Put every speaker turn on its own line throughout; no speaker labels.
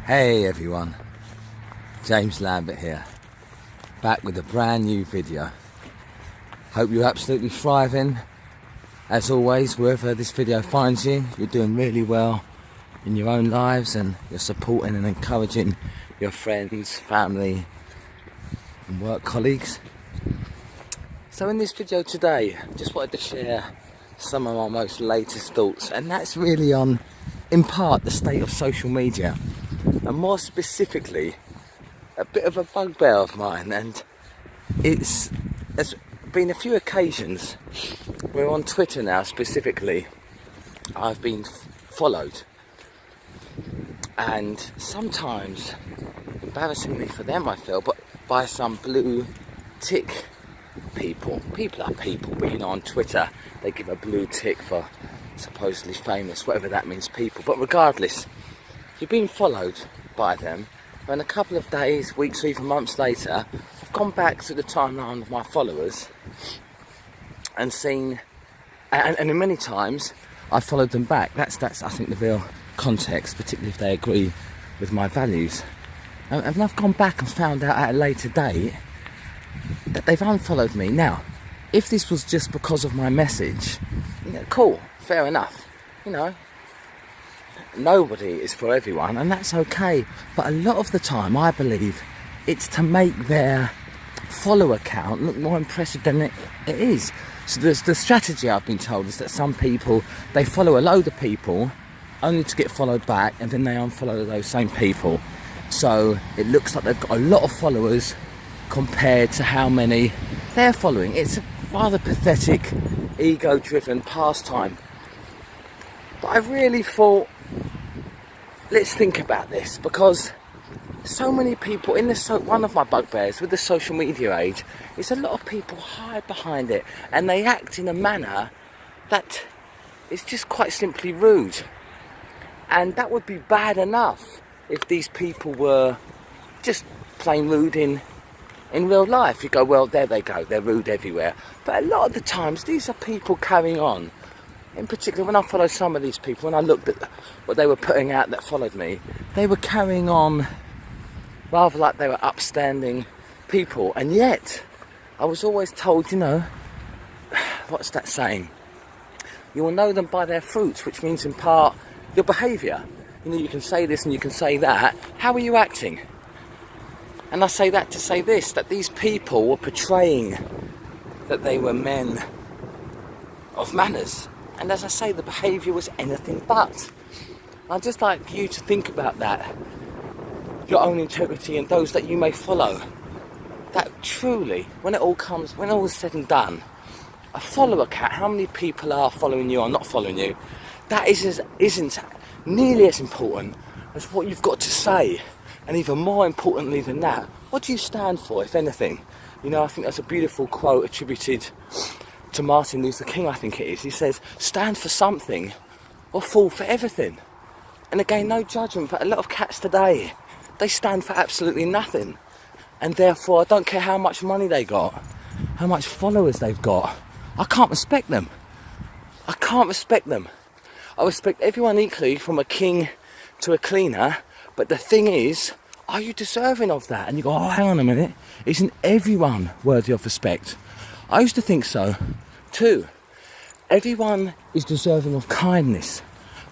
Hey everyone, James Lambert here, back with a brand new video. Hope you're absolutely thriving. As always, wherever this video finds you, you're doing really well in your own lives and you're supporting and encouraging your friends, family and work colleagues. So in this video today, I just wanted to share some of my most latest thoughts, and that's really on, in part, the state of social media. And more specifically, a bit of a bugbear of mine, and there's been a few occasions where on Twitter now specifically I've been followed, and sometimes, embarrassingly for them I feel, but by some blue tick people. People are people, but you know, on Twitter they give a blue tick for supposedly famous, whatever that means, people. But regardless, you've been followed by them, and a couple of days, weeks or even months later, I've gone back to the timeline of my followers and seen, and many times I followed them back. That's I think the real context, particularly if they agree with my values. And I've gone back and found out at a later date that they've unfollowed me. Now, if this was just because of my message, cool, fair enough, you know. Nobody is for everyone, and that's okay, but a lot of the time I believe it's to make their follower count look more impressive than it is. So the strategy I've been told is that some people, they follow a load of people only to get followed back, and then they unfollow those same people, so it looks like they've got a lot of followers compared to how many they're following. It's a rather pathetic, ego-driven pastime. But I really thought, let's think about this, because so many people in one of my bugbears with the social media age is a lot of people hide behind it and they act in a manner that is just quite simply rude. And that would be bad enough if these people were just plain rude in real life. You go, well, there they go, they're rude everywhere. But a lot of the times these are people carrying on. In particular, when I followed some of these people, when I looked at what they were putting out that followed me, they were carrying on rather like they were upstanding people. And yet, I was always told, you know, what's that saying? You will know them by their fruits, which means in part your behaviour. You know, you can say this and you can say that. How are you acting? And I say that to say this, that these people were portraying that they were men of manners. And as I say, the behaviour was anything but. I'd just like you to think about that, your own integrity and those that you may follow. That truly, when all is said and done, a follower count, how many people are following you or not following you, that isn't nearly as important as what you've got to say. And even more importantly than that, what do you stand for, if anything? You know, I think that's a beautiful quote attributed to Martin Luther King, I think it is. He says, stand for something or fall for everything. And again, no judgment, but a lot of cats today, they stand for absolutely nothing. And therefore, I don't care how much money they got, how much followers they've got, I can't respect them. I can't respect them. I respect everyone equally, from a king to a cleaner, but the thing is, are you deserving of that? And you go, oh, hang on a minute, isn't everyone worthy of respect? I used to think so too. Everyone is deserving of kindness,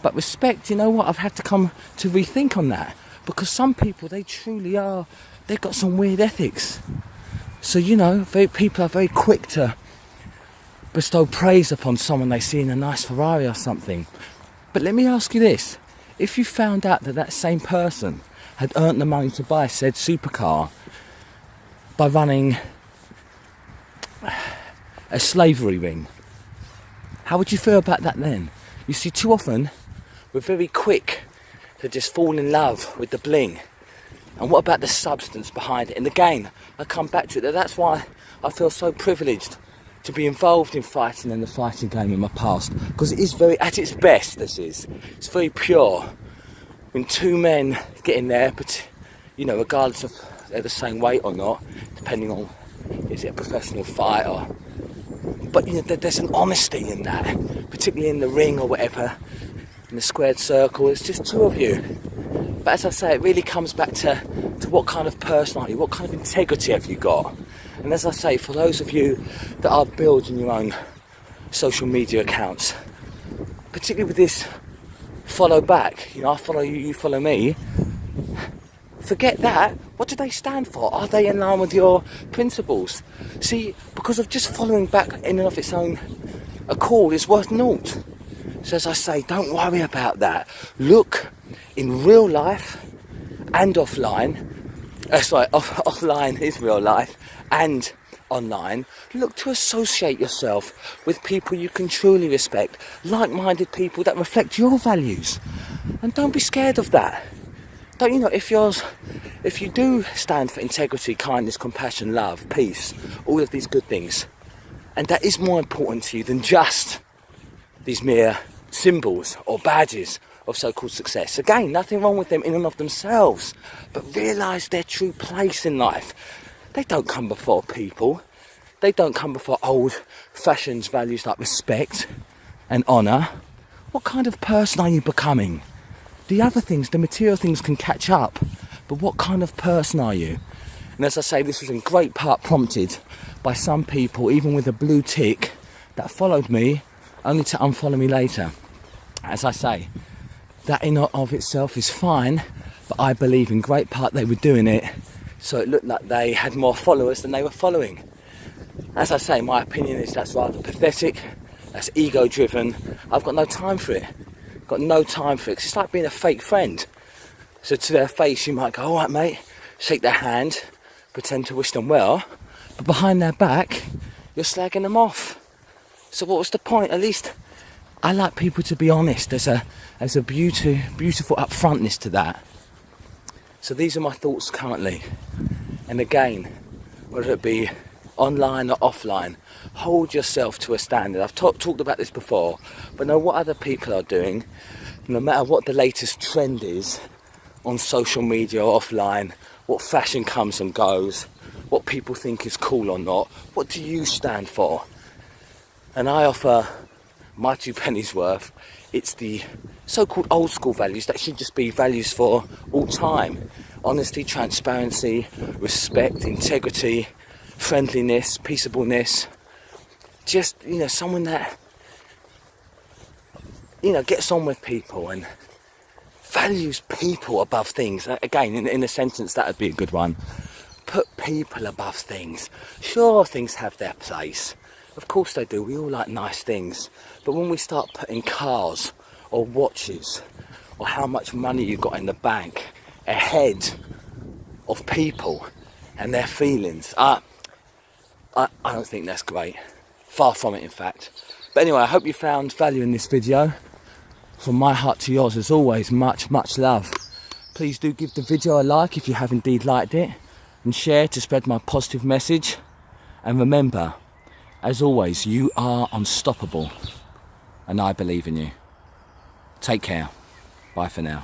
but respect, you know what, I've had to come to rethink on that, because some people, they truly are, they've got some weird ethics. So, you know, people are very quick to bestow praise upon someone they see in a nice Ferrari or something. But let me ask you this, if you found out that that same person had earned the money to buy said supercar by running a slavery ring, how would you feel about that then? You see, too often we're very quick to just fall in love with the bling, and what about the substance behind it? And again, I come back to it, that's why I feel so privileged to be involved in fighting and the fighting game in my past, because it is very, at its best, it's very pure. When two men get in there, but you know, regardless of they're the same weight or not, depending on is it a professional fight or, but you know, there's an honesty in that, particularly in the ring or whatever, in the squared circle. It's just two of you, But as I say, it really comes back to what kind of person are you, what kind of integrity have you got? And as I say, for those of you that are building your own social media accounts, particularly with this follow back, I follow you, you follow me, forget that. What do they stand for? Are they in line with your principles? See, because of just following back in and of its own accord is worth naught. So as I say, don't worry about that. Look in real life and offline. Offline is real life and online. Look to associate yourself with people you can truly respect, like-minded people that reflect your values, and don't be scared of that. Don't if you do stand for integrity, kindness, compassion, love, peace, all of these good things, and that is more important to you than just these mere symbols or badges of so-called success. Again, nothing wrong with them in and of themselves, but realise their true place in life. They don't come before people. They don't come before old-fashioned values like respect and honour. What kind of person are you becoming? The other things, the material things can catch up, but what kind of person are you? And as I say, this was in great part prompted by some people, even with a blue tick, that followed me only to unfollow me later. As I say, that in and of itself is fine, but I believe in great part they were doing it so it looked like they had more followers than they were following. As I say, my opinion is that's rather pathetic, that's ego driven. I've got no time for it. Got no time for it. It's like being a fake friend. So to their face you might go, alright mate, shake their hand, pretend to wish them well, but behind their back you're slagging them off. So what was the point? At least I like people to be honest. There's a beautiful upfrontness to that. So these are my thoughts currently. And again, whether it be online or offline, hold yourself to a standard. I've talked about this before, but know what other people are doing, no matter what the latest trend is on social media or offline, what fashion comes and goes, what people think is cool or not, what do you stand for? And I offer my 2 pennies worth. It's the so-called old school values that should just be values for all time. Honesty, transparency, respect, integrity, friendliness, peaceableness. Just, someone that, gets on with people and values people above things. Again, in a sentence, that would be a good one. Put people above things. Sure, things have their place. Of course they do. We all like nice things. But when we start putting cars or watches or how much money you got in the bank ahead of people and their feelings, I don't think that's great. Far from it, in fact. But anyway, I hope you found value in this video. From my heart to yours, as always, much, much love. Please do give the video a like if you have indeed liked it, and share to spread my positive message. And remember, as always, you are unstoppable, and I believe in you. Take care. Bye for now.